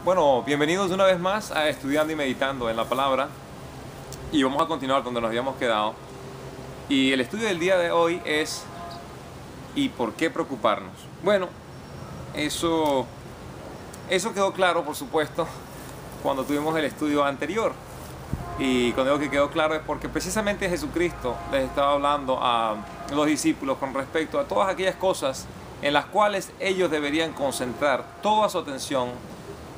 Bueno, bienvenidos una vez más a Estudiando y Meditando en la Palabra. Y vamos a continuar donde nos habíamos quedado. Y el estudio del día de hoy es ¿y por qué preocuparnos? Bueno, eso quedó claro, por supuesto, cuando tuvimos el estudio anterior. Y cuando digo que quedó claro es porque precisamente Jesucristo les estaba hablando a los discípulos con respecto a todas aquellas cosas en las cuales ellos deberían concentrar toda su atención,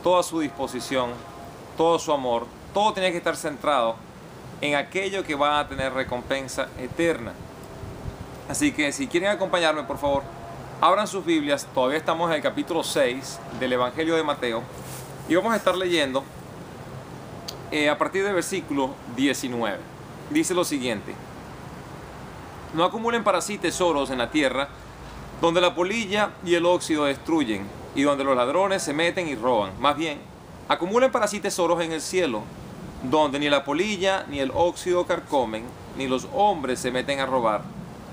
toda su disposición, todo su amor. Todo tenía que estar centrado en aquello que va a tener recompensa eterna. Así que si quieren acompañarme, por favor, abran sus Biblias. Todavía estamos en el capítulo 6 del Evangelio de Mateo y vamos a estar leyendo a partir del versículo 19. Dice lo siguiente: no acumulen para sí tesoros en la tierra, donde la polilla y el óxido destruyen, y donde los ladrones se meten y roban. Más bien, acumulen para sí tesoros en el cielo, donde ni la polilla ni el óxido carcomen, ni los hombres se meten a robar.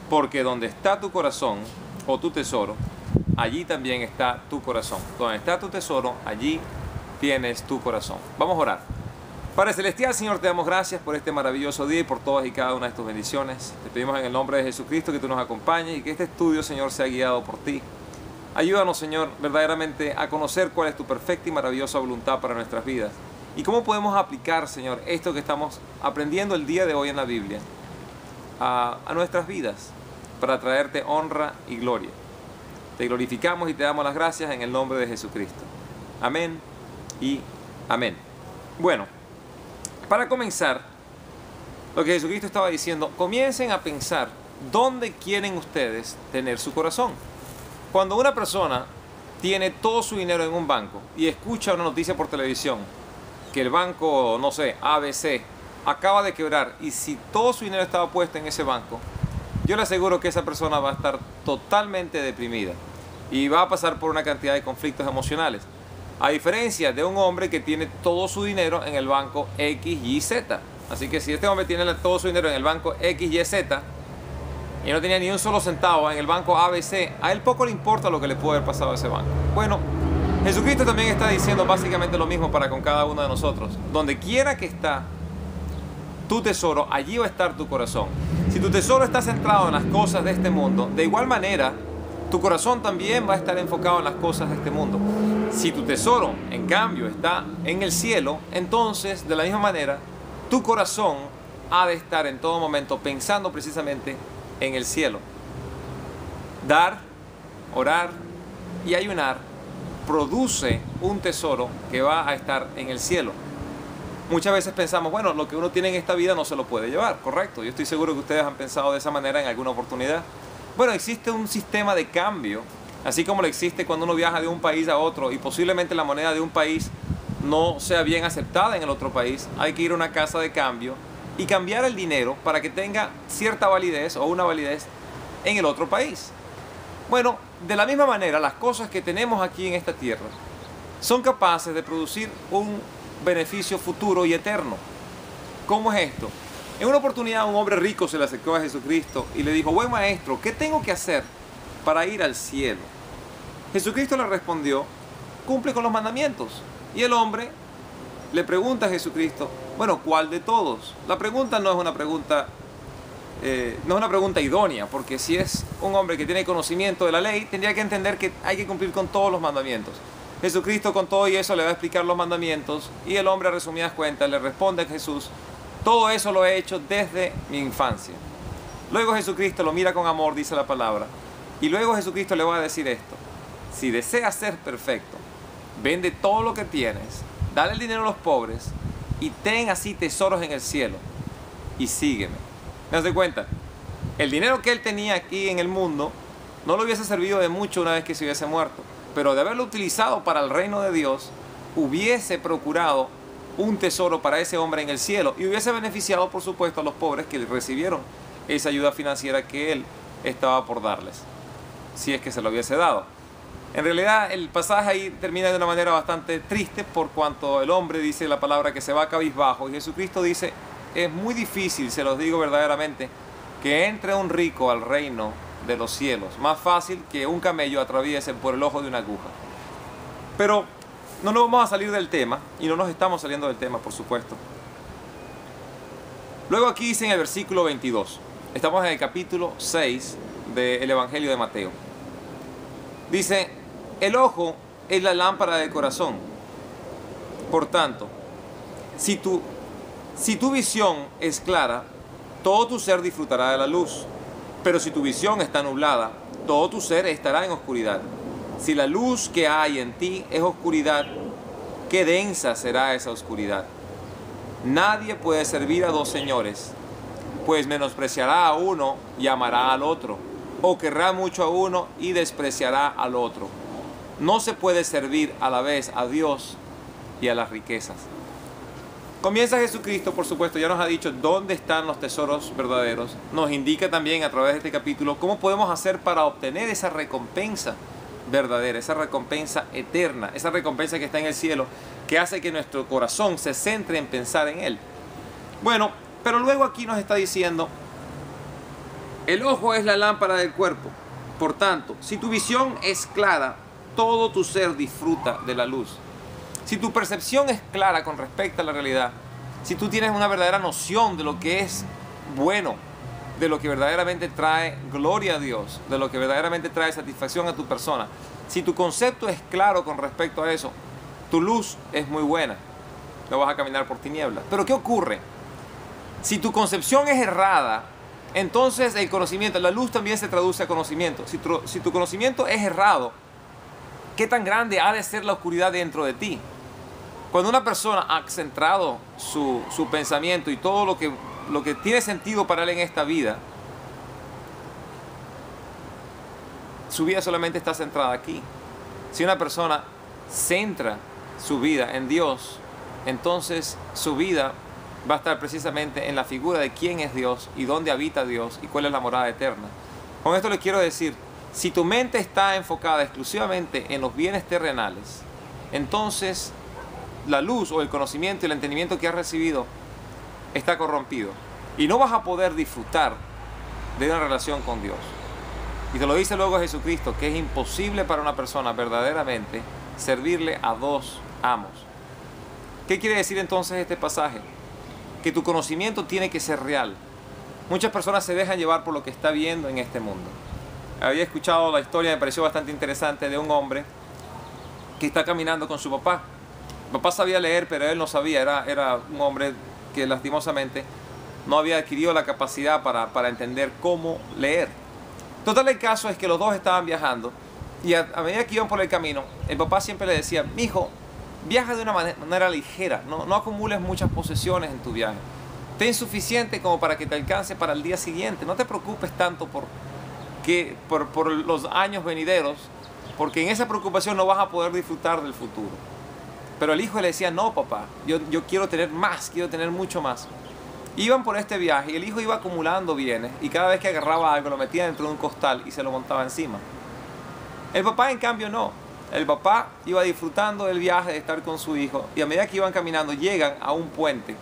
Porque donde está tu corazón, o tu tesoro, allí también está tu corazón. Donde está tu tesoro, allí tienes tu corazón. Vamos a orar. Padre Celestial, Señor, te damos gracias por este maravilloso día y por todas y cada una de tus bendiciones. Te pedimos en el nombre de Jesucristo que tú nos acompañes y que este estudio, Señor, sea guiado por ti. Ayúdanos, Señor, verdaderamente a conocer cuál es tu perfecta y maravillosa voluntad para nuestras vidas. Y cómo podemos aplicar, Señor, esto que estamos aprendiendo el día de hoy en la Biblia a nuestras vidas para traerte honra y gloria. Te glorificamos y te damos las gracias en el nombre de Jesucristo. Amén y amén. Bueno, para comenzar, lo que Jesucristo estaba diciendo, comiencen a pensar dónde quieren ustedes tener su corazón. Cuando una persona tiene todo su dinero en un banco y escucha una noticia por televisión que el banco, no sé, ABC, acaba de quebrar, y si todo su dinero estaba puesto en ese banco, yo le aseguro que esa persona va a estar totalmente deprimida y va a pasar por una cantidad de conflictos emocionales. A diferencia de un hombre que tiene todo su dinero en el banco X, Y, Z. Así que si este hombre tiene todo su dinero en el banco X, Y, Z y no tenía ni un solo centavo en el banco ABC, a él poco le importa lo que le puede haber pasado a ese banco. Bueno, Jesucristo también está diciendo básicamente lo mismo para con cada uno de nosotros. Donde quiera que está tu tesoro, allí va a estar tu corazón. Si tu tesoro está centrado en las cosas de este mundo, de igual manera, tu corazón también va a estar enfocado en las cosas de este mundo. Si tu tesoro, en cambio, está en el cielo, entonces, de la misma manera, tu corazón ha de estar en todo momento pensando precisamente en el cielo. Dar, orar y ayunar produce un tesoro que va a estar en el cielo. Muchas veces pensamos, bueno, lo que uno tiene en esta vida no se lo puede llevar, ¿correcto? Yo estoy seguro que ustedes han pensado de esa manera en alguna oportunidad. Bueno, existe un sistema de cambio, así como lo existe cuando uno viaja de un país a otro y posiblemente la moneda de un país no sea bien aceptada en el otro país. Hay que ir a una casa de cambio y cambiar el dinero para que tenga cierta validez o una validez en el otro país. Bueno, de la misma manera, las cosas que tenemos aquí en esta tierra son capaces de producir un beneficio futuro y eterno. ¿Cómo es esto? En una oportunidad un hombre rico se le acercó a Jesucristo y le dijo: buen maestro, ¿qué tengo que hacer para ir al cielo? Jesucristo le respondió: cumple con los mandamientos. Y el hombre le pregunta a Jesucristo: bueno, ¿cuál de todos? La pregunta no es una pregunta idónea, porque si es un hombre que tiene conocimiento de la ley, tendría que entender que hay que cumplir con todos los mandamientos. Jesucristo con todo y eso le va a explicar los mandamientos, y el hombre, a resumidas cuentas, le responde a Jesús: todo eso lo he hecho desde mi infancia. Luego Jesucristo lo mira con amor, dice la palabra, y luego Jesucristo le va a decir esto: si deseas ser perfecto, vende todo lo que tienes, dale el dinero a los pobres y ten así tesoros en el cielo y sígueme. ¿Me das cuenta? El dinero que él tenía aquí en el mundo no le hubiese servido de mucho una vez que se hubiese muerto, pero de haberlo utilizado para el reino de Dios, hubiese procurado un tesoro para ese hombre en el cielo y hubiese beneficiado, por supuesto, a los pobres que recibieron esa ayuda financiera que él estaba por darles, si es que se lo hubiese dado. En realidad, el pasaje ahí termina de una manera bastante triste, por cuanto el hombre dice la palabra que se va cabizbajo, y Jesucristo dice: es muy difícil, se los digo verdaderamente, que entre un rico al reino de los cielos. Más fácil que un camello atraviese por el ojo de una aguja. Pero no nos vamos a salir del tema, y no nos estamos saliendo del tema, por supuesto. Luego aquí dice en el versículo 22, estamos en el capítulo 6 del Evangelio de Mateo. Dice, el ojo es la lámpara del corazón. Por tanto, si tu visión es clara, todo tu ser disfrutará de la luz. Pero si tu visión está nublada, todo tu ser estará en oscuridad. Si la luz que hay en ti es oscuridad, qué densa será esa oscuridad. Nadie puede servir a dos señores, pues menospreciará a uno y amará al otro, o querrá mucho a uno y despreciará al otro. No se puede servir a la vez a Dios y a las riquezas. Comienza Jesucristo, por supuesto, ya nos ha dicho dónde están los tesoros verdaderos. Nos indica también a través de este capítulo cómo podemos hacer para obtener esa recompensa verdadera, esa recompensa eterna, esa recompensa que está en el cielo, que hace que nuestro corazón se centre en pensar en Él. Bueno, pero luego aquí nos está diciendo, el ojo es la lámpara del cuerpo. Por tanto, si tu visión es clara, todo tu ser disfruta de la luz. Si tu percepción es clara con respecto a la realidad, si tú tienes una verdadera noción de lo que es bueno, de lo que verdaderamente trae gloria a Dios, de lo que verdaderamente trae satisfacción a tu persona, si tu concepto es claro con respecto a eso, tu luz es muy buena, no vas a caminar por tinieblas. Pero ¿qué ocurre? Si tu concepción es errada, entonces el conocimiento, la luz también se traduce a conocimiento. Si tu conocimiento es errado, ¿qué tan grande ha de ser la oscuridad dentro de ti? Cuando una persona ha centrado su pensamiento y todo lo que tiene sentido para él en esta vida, su vida solamente está centrada aquí. Si una persona centra su vida en Dios, entonces su vida va a estar precisamente en la figura de quién es Dios y dónde habita Dios y cuál es la morada eterna. Con esto les quiero decir, si tu mente está enfocada exclusivamente en los bienes terrenales, entonces la luz o el conocimiento y el entendimiento que has recibido está corrompido y no vas a poder disfrutar de una relación con Dios. Y te lo dice luego Jesucristo, que es imposible para una persona verdaderamente servirle a dos amos. ¿Qué quiere decir entonces este pasaje? Que tu conocimiento tiene que ser real. Muchas personas se dejan llevar por lo que está viendo en este mundo. Había escuchado la historia, me pareció bastante interesante, de un hombre que está caminando con su papá. El papá sabía leer, pero él no sabía. Era un hombre que lastimosamente no había adquirido la capacidad para entender cómo leer. Total, el caso es que los dos estaban viajando y a medida que iban por el camino, el papá siempre le decía, mijo, viaja de una manera ligera, no acumules muchas posesiones en tu viaje. Ten suficiente como para que te alcance para el día siguiente. No te preocupes tanto por los años venideros, porque en esa preocupación no vas a poder disfrutar del futuro. Pero el hijo le decía, no papá, yo quiero tener más, quiero tener mucho más. Iban por este viaje y el hijo iba acumulando bienes y cada vez que agarraba algo lo metía dentro de un costal y se lo montaba encima. El papá en cambio no. El papá iba disfrutando del viaje, de estar con su hijo, y a medida que iban caminando llegan a un puente.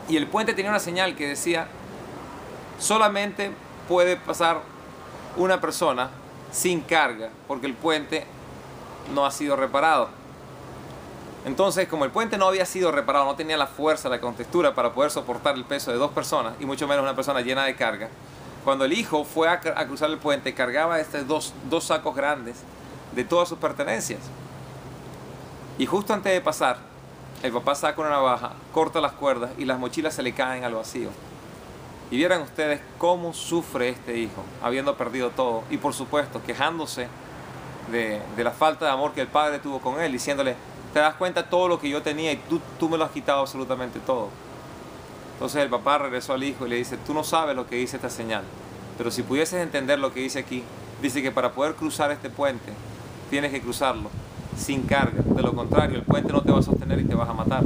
Y el puente tenía una señal que decía, solamente puede pasar una persona sin carga, porque el puente no ha sido reparado. Entonces, como el puente no había sido reparado, no tenía la fuerza, la contextura para poder soportar el peso de dos personas, y mucho menos una persona llena de carga, cuando el hijo fue a cruzar el puente, cargaba dos sacos grandes de todas sus pertenencias. Y justo antes de pasar, el papá saca una navaja, corta las cuerdas y las mochilas se le caen al vacío. Y vieran ustedes cómo sufre este hijo, habiendo perdido todo, y por supuesto quejándose de la falta de amor que el padre tuvo con él, diciéndole, te das cuenta todo lo que yo tenía y tú me lo has quitado absolutamente todo. Entonces el papá regresó al hijo y le dice, tú no sabes lo que dice esta señal, pero si pudieses entender lo que dice aquí, dice que para poder cruzar este puente, tienes que cruzarlo sin carga, de lo contrario el puente no te va a sostener y te vas a matar.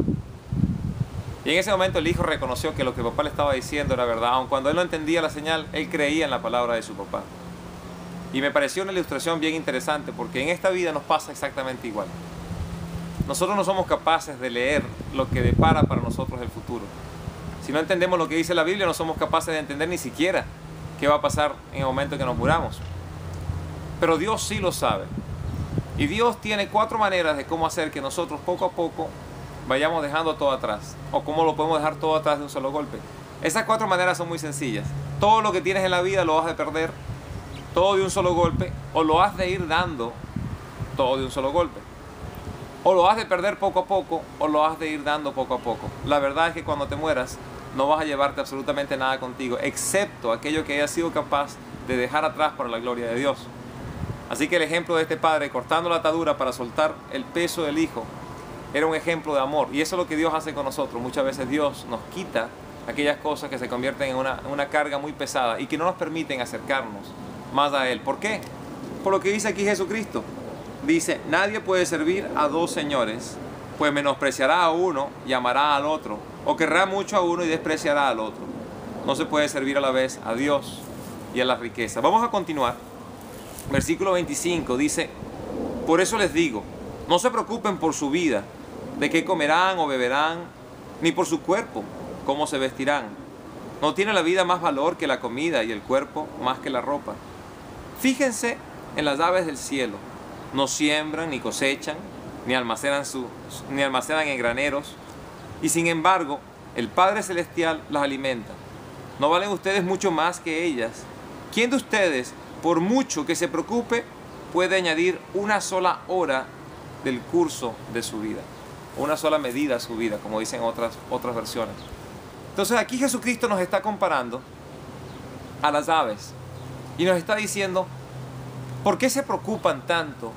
Y en ese momento el hijo reconoció que lo que el papá le estaba diciendo era verdad, aun cuando él no entendía la señal, él creía en la palabra de su papá. Y me pareció una ilustración bien interesante, porque en esta vida nos pasa exactamente igual. Nosotros no somos capaces de leer lo que depara para nosotros el futuro. Si no entendemos lo que dice la Biblia, no somos capaces de entender ni siquiera qué va a pasar en el momento que nos muramos. Pero Dios sí lo sabe. Y Dios tiene 4 maneras de cómo hacer que nosotros poco a poco vayamos dejando todo atrás, o cómo lo podemos dejar todo atrás de un solo golpe. Esas 4 maneras son muy sencillas. Todo lo que tienes en la vida lo has de perder todo de un solo golpe, o lo has de ir dando todo de un solo golpe. O lo has de perder poco a poco, o lo has de ir dando poco a poco. La verdad es que cuando te mueras no vas a llevarte absolutamente nada contigo, excepto aquello que hayas sido capaz de dejar atrás para la gloria de Dios. Así que el ejemplo de este padre cortando la atadura para soltar el peso del hijo era un ejemplo de amor. Y eso es lo que Dios hace con nosotros. Muchas veces Dios nos quita aquellas cosas que se convierten en una carga muy pesada y que no nos permiten acercarnos más a Él. ¿Por qué? Por lo que dice aquí Jesucristo. Dice, nadie puede servir a 2 señores, pues menospreciará a uno y amará al otro, o querrá mucho a uno y despreciará al otro. No se puede servir a la vez a Dios y a la riqueza. Vamos a continuar. Versículo 25 dice, por eso les digo, no se preocupen por su vida, de qué comerán o beberán, ni por su cuerpo, cómo se vestirán. ¿No tiene la vida más valor que la comida y el cuerpo más que la ropa? Fíjense en las aves del cielo. No siembran, ni cosechan, ni almacenan en graneros. Y sin embargo, el Padre Celestial las alimenta. ¿No valen ustedes mucho más que ellas? ¿Quién de ustedes, por mucho que se preocupe, puede añadir una sola hora del curso de su vida? Una sola medida a su vida, como dicen otras versiones. Entonces aquí Jesucristo nos está comparando a las aves y nos está diciendo, ¿por qué se preocupan tanto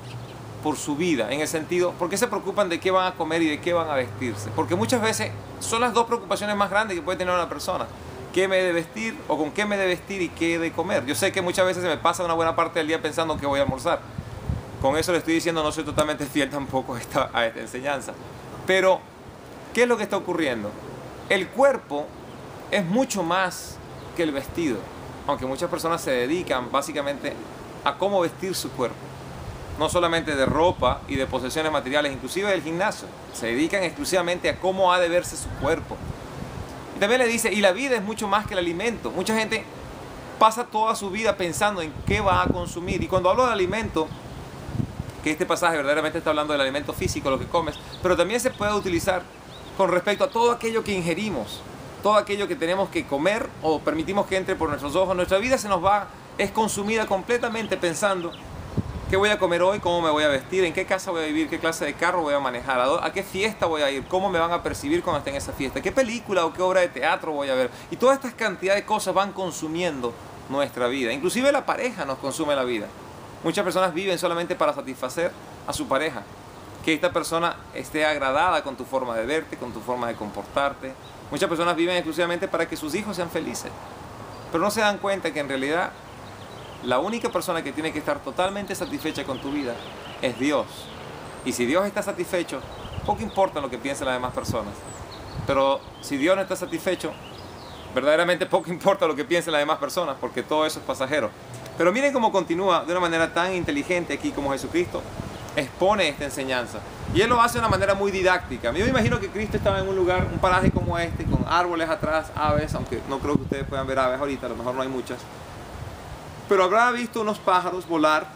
por su vida? En el sentido, ¿por qué se preocupan de qué van a comer y de qué van a vestirse? Porque muchas veces son las 2 preocupaciones más grandes que puede tener una persona. ¿Qué me he de vestir o con qué me he de vestir y qué he de comer? Yo sé que muchas veces se me pasa una buena parte del día pensando que voy a almorzar. Con eso le estoy diciendo, no soy totalmente fiel tampoco a esta enseñanza. Pero, ¿qué es lo que está ocurriendo? El cuerpo es mucho más que el vestido. Aunque muchas personas se dedican básicamente a cómo vestir su cuerpo. No solamente de ropa y de posesiones materiales, inclusive del gimnasio. Se dedican exclusivamente a cómo ha de verse su cuerpo. Y también le dice, y la vida es mucho más que el alimento. Mucha gente pasa toda su vida pensando en qué va a consumir. Y cuando hablo de alimento, que este pasaje verdaderamente está hablando del alimento físico, lo que comes, pero también se puede utilizar con respecto a todo aquello que ingerimos, todo aquello que tenemos que comer o permitimos que entre por nuestros ojos. Nuestra vida es consumida completamente pensando qué voy a comer hoy, cómo me voy a vestir, en qué casa voy a vivir, qué clase de carro voy a manejar, a qué fiesta voy a ir, cómo me van a percibir cuando esté en esa fiesta, qué película o qué obra de teatro voy a ver. Y toda esta cantidad de cosas van consumiendo nuestra vida. Inclusive la pareja nos consume la vida. Muchas personas viven solamente para satisfacer a su pareja. Que esta persona esté agradada con tu forma de verte, con tu forma de comportarte. Muchas personas viven exclusivamente para que sus hijos sean felices. Pero no se dan cuenta que en realidad la única persona que tiene que estar totalmente satisfecha con tu vida es Dios. Y si Dios está satisfecho, poco importa lo que piensen las demás personas. Pero si Dios no está satisfecho, verdaderamente poco importa lo que piensen las demás personas, porque todo eso es pasajero. Pero miren cómo continúa de una manera tan inteligente aquí como Jesucristo expone esta enseñanza. Y Él lo hace de una manera muy didáctica. Yo me imagino que Cristo estaba en un lugar, un paraje como este, con árboles atrás, aves, aunque no creo que ustedes puedan ver aves ahorita, a lo mejor no hay muchas. Pero habrá visto unos pájaros volar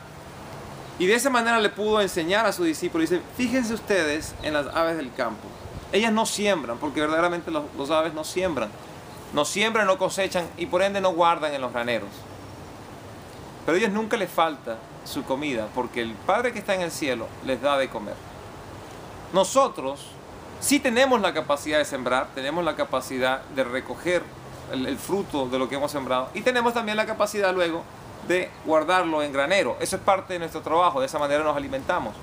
y de esa manera le pudo enseñar a sus discípulos. Dice, fíjense ustedes en las aves del campo. Ellas no siembran, porque verdaderamente los aves no siembran. No siembran, no cosechan y por ende no guardan en los graneros. Pero a ellos nunca les falta su comida, porque el Padre que está en el cielo les da de comer. Nosotros sí tenemos la capacidad de sembrar, tenemos la capacidad de recoger el fruto de lo que hemos sembrado y tenemos también la capacidad luego de guardarlo en granero. Eso es parte de nuestro trabajo, de esa manera nos alimentamos.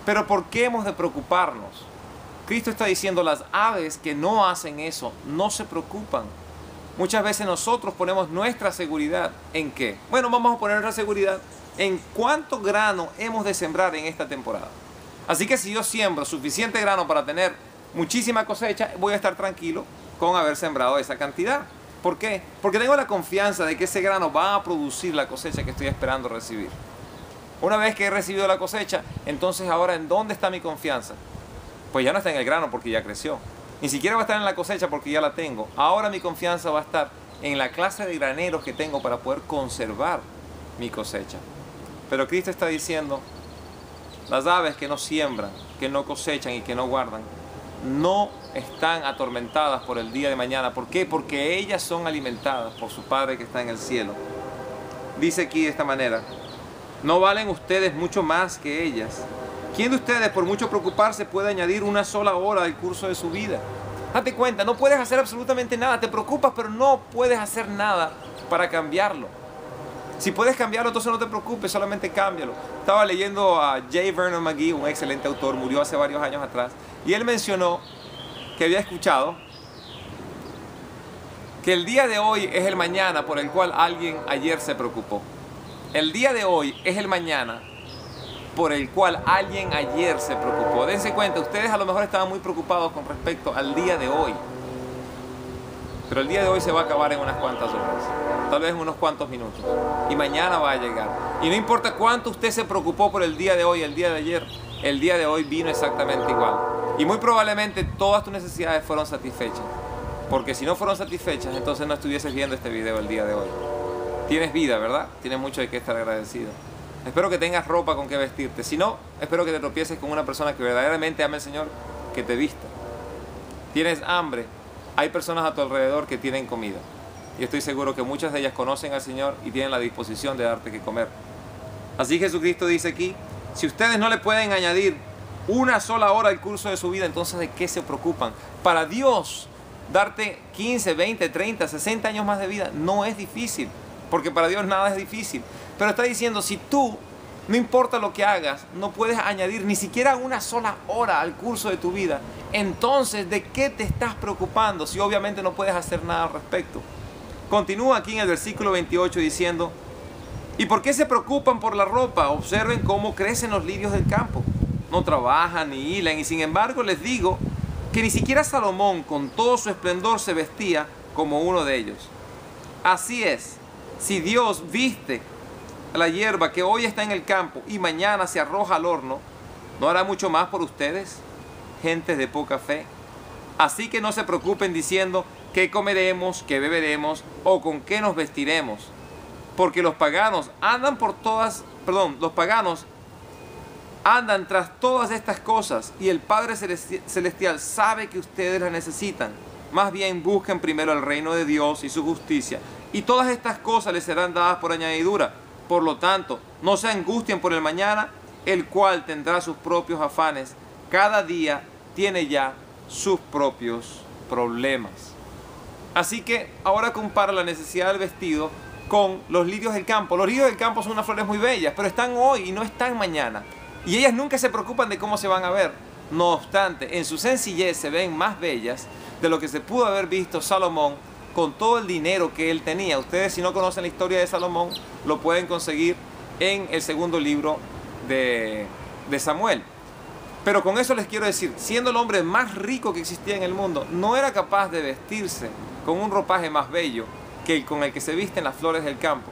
Pero ¿por qué hemos de preocuparnos? Cristo está diciendo, las aves que no hacen eso no se preocupan. Muchas veces nosotros ponemos nuestra seguridad ¿en qué? Bueno, vamos a poner nuestra seguridad en cuánto grano hemos de sembrar en esta temporada. Así que si yo siembro suficiente grano para tener muchísima cosecha, voy a estar tranquilo con haber sembrado esa cantidad. ¿Por qué? Porque tengo la confianza de que ese grano va a producir la cosecha que estoy esperando recibir. Una vez que he recibido la cosecha, entonces ahora ¿en dónde está mi confianza? Pues ya no está en el grano porque ya creció. Ni siquiera va a estar en la cosecha porque ya la tengo. Ahora mi confianza va a estar en la clase de graneros que tengo para poder conservar mi cosecha. Pero Cristo está diciendo, Las aves que no siembran, que no cosechan y que no guardan, no están atormentadas por el día de mañana. ¿Por qué? Porque ellas son alimentadas por su Padre que está en el cielo. Dice aquí de esta manera: ¿no valen ustedes mucho más que ellas? ¿Quién de ustedes, por mucho preocuparse, puede añadir una sola hora al curso de su vida? Date cuenta, no puedes hacer absolutamente nada. Te preocupas, pero no puedes hacer nada para cambiarlo. Si puedes cambiarlo, entonces no te preocupes, solamente cámbialo. Estaba leyendo a J. Vernon McGee, un excelente autor, murió hace varios años atrás, y él mencionó que había escuchado que el día de hoy es el mañana por el cual alguien ayer se preocupó. El día de hoy es el mañana por el cual alguien ayer se preocupó. Dense cuenta, ustedes a lo mejor estaban muy preocupados con respecto al día de hoy, pero el día de hoy se va a acabar en unas cuantas horas, tal vez en unos cuantos minutos, y mañana va a llegar. Y no importa cuánto usted se preocupó por el día de hoy, el día de ayer, el día de hoy vino exactamente igual. Y muy probablemente todas tus necesidades fueron satisfechas, porque si no fueron satisfechas, entonces no estuvieses viendo este video el día de hoy. Tienes vida, ¿verdad? Tienes mucho de qué estar agradecido. Espero que tengas ropa con que vestirte. Si no, espero que te tropieces con una persona que verdaderamente ame al Señor, que te vista. Tienes hambre. Hay personas a tu alrededor que tienen comida. Y estoy seguro que muchas de ellas conocen al Señor y tienen la disposición de darte que comer. Así Jesucristo dice aquí: si ustedes no le pueden añadir una sola hora al curso de su vida, entonces ¿de qué se preocupan? Para Dios, darte 15, 20, 30, 60 años más de vida no es difícil, porque para Dios nada es difícil. Pero está diciendo, si tú, no importa lo que hagas, no puedes añadir ni siquiera una sola hora al curso de tu vida, entonces ¿de qué te estás preocupando si obviamente no puedes hacer nada al respecto? Continúa aquí en el versículo 28 diciendo: ¿y por qué se preocupan por la ropa? Observen cómo crecen los lirios del campo. No trabajan ni hilan, y sin embargo les digo que ni siquiera Salomón con todo su esplendor se vestía como uno de ellos. Así es, si Dios viste la hierba que hoy está en el campo y mañana se arroja al horno, ¿no hará mucho más por ustedes, gentes de poca fe? Así que no se preocupen diciendo: ¿qué comeremos, qué beberemos o con qué nos vestiremos? Porque los paganos andan tras todas estas cosas, y el Padre Celestial sabe que ustedes las necesitan. Más bien busquen primero el reino de Dios y su justicia, y todas estas cosas les serán dadas por añadidura. Por lo tanto, no se angustien por el mañana, el cual tendrá sus propios afanes. Cada día tiene ya sus propios problemas. Así que ahora compara la necesidad del vestido con los lirios del campo. Los lirios del campo son unas flores muy bellas, pero están hoy y no están mañana. Y ellas nunca se preocupan de cómo se van a ver. No obstante, en su sencillez se ven más bellas de lo que se pudo haber visto Salomón con todo el dinero que él tenía. Ustedes, si no conocen la historia de Salomón, lo pueden conseguir en el segundo libro de Samuel. Pero con eso les quiero decir, siendo el hombre más rico que existía en el mundo, no era capaz de vestirse con un ropaje más bello que el con el que se visten las flores del campo.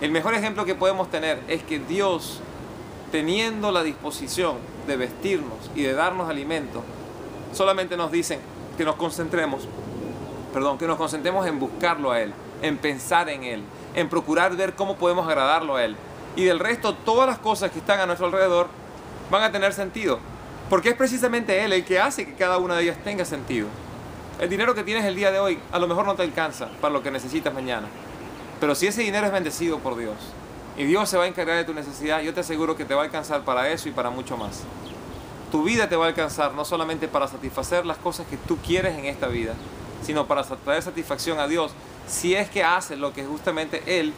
El mejor ejemplo que podemos tener es que Dios, teniendo la disposición de vestirnos y de darnos alimento, solamente nos dicen que nos concentremos en buscarlo a Él, en pensar en Él, en procurar ver cómo podemos agradarlo a Él. Y del resto, todas las cosas que están a nuestro alrededor van a tener sentido, porque es precisamente Él el que hace que cada una de ellas tenga sentido. El dinero que tienes el día de hoy a lo mejor no te alcanza para lo que necesitas mañana, pero si ese dinero es bendecido por Dios y Dios se va a encargar de tu necesidad, yo te aseguro que te va a alcanzar para eso y para mucho más. Tu vida te va a alcanzar no solamente para satisfacer las cosas que tú quieres en esta vida, sino para traer satisfacción a Dios, si es que haces lo que justamente Él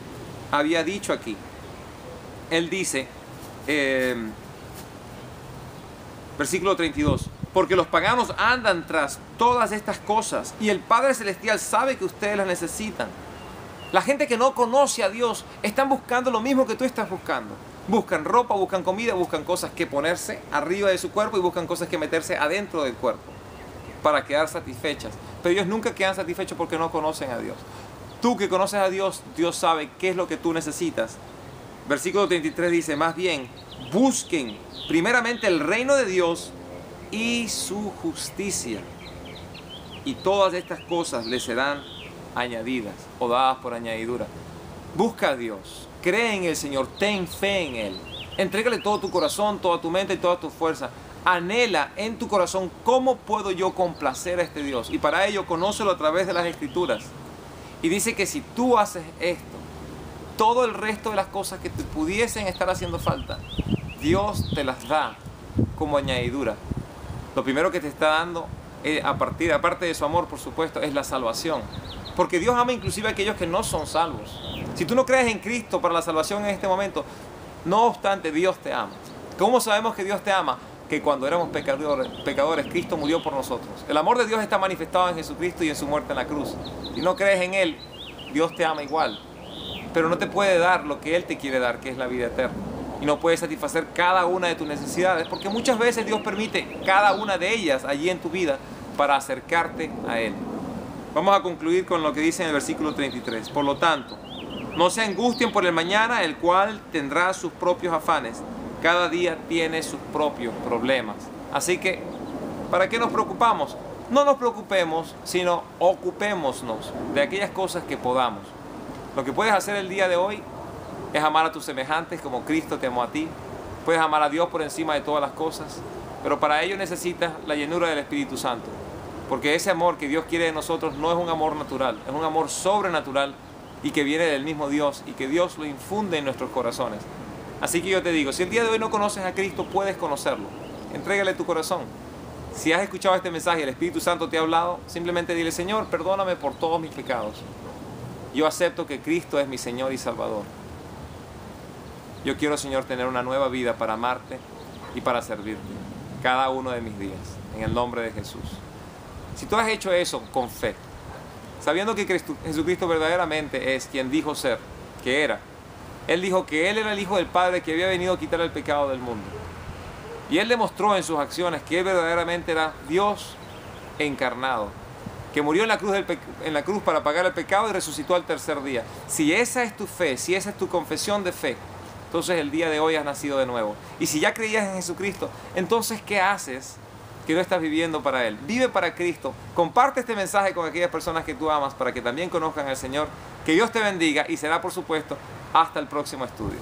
había dicho aquí. Él dice, versículo 32, porque los paganos andan tras todas estas cosas, y el Padre Celestial sabe que ustedes las necesitan. La gente que no conoce a Dios están buscando lo mismo que tú estás buscando. Buscan ropa, buscan comida, buscan cosas que ponerse arriba de su cuerpo y buscan cosas que meterse adentro del cuerpo para quedar satisfechas. Pero ellos nunca quedan satisfechos porque no conocen a Dios. Tú que conoces a Dios, Dios sabe qué es lo que tú necesitas. Versículo 33 dice, más bien, busquen primeramente el reino de Dios y su justicia, y todas estas cosas les serán añadidas o dadas por añadidura. Busca a Dios, cree en el Señor, ten fe en Él. Entrégale todo tu corazón, toda tu mente y toda tu fuerza. Anhela en tu corazón cómo puedo yo complacer a este Dios. Y para ello conócelo a través de las Escrituras. Y dice que si tú haces esto, todo el resto de las cosas que te pudiesen estar haciendo falta, Dios te las da como añadidura. Lo primero que te está dando, aparte de su amor, por supuesto, es la salvación. Porque Dios ama inclusive a aquellos que no son salvos. Si tú no crees en Cristo para la salvación en este momento, no obstante, Dios te ama. ¿Cómo sabemos que Dios te ama? Que cuando éramos pecadores, Cristo murió por nosotros. El amor de Dios está manifestado en Jesucristo y en su muerte en la cruz. Si no crees en Él, Dios te ama igual. Pero no te puede dar lo que Él te quiere dar, que es la vida eterna. Y no puede satisfacer cada una de tus necesidades, porque muchas veces Dios permite cada una de ellas allí en tu vida para acercarte a Él. Vamos a concluir con lo que dice en el versículo 33. Por lo tanto, no se angustien por el mañana, el cual tendrá sus propios afanes. Cada día tiene sus propios problemas. Así que, ¿para qué nos preocupamos? No nos preocupemos, sino ocupémonos de aquellas cosas que podamos. Lo que puedes hacer el día de hoy es amar a tus semejantes como Cristo te amó a ti. Puedes amar a Dios por encima de todas las cosas, pero para ello necesitas la llenura del Espíritu Santo. Porque ese amor que Dios quiere de nosotros no es un amor natural, es un amor sobrenatural y que viene del mismo Dios y que Dios lo infunde en nuestros corazones. Así que yo te digo, si el día de hoy no conoces a Cristo, puedes conocerlo. Entrégale tu corazón. Si has escuchado este mensaje y el Espíritu Santo te ha hablado, simplemente dile: Señor, perdóname por todos mis pecados. Yo acepto que Cristo es mi Señor y Salvador. Yo quiero, Señor, tener una nueva vida para amarte y para servirte cada uno de mis días, en el nombre de Jesús. Si tú has hecho eso con fe, sabiendo que Jesucristo verdaderamente es quien dijo ser, que era. Él dijo que Él era el Hijo del Padre que había venido a quitar el pecado del mundo. Y Él demostró en sus acciones que Él verdaderamente era Dios encarnado, que murió en la cruz para pagar el pecado y resucitó al tercer día. Si esa es tu fe, si esa es tu confesión de fe, entonces el día de hoy has nacido de nuevo. Y si ya creías en Jesucristo, entonces ¿qué haces que no estás viviendo para Él? Vive para Cristo. Comparte este mensaje con aquellas personas que tú amas para que también conozcan al Señor. Que Dios te bendiga y será, por supuesto, hasta el próximo estudio.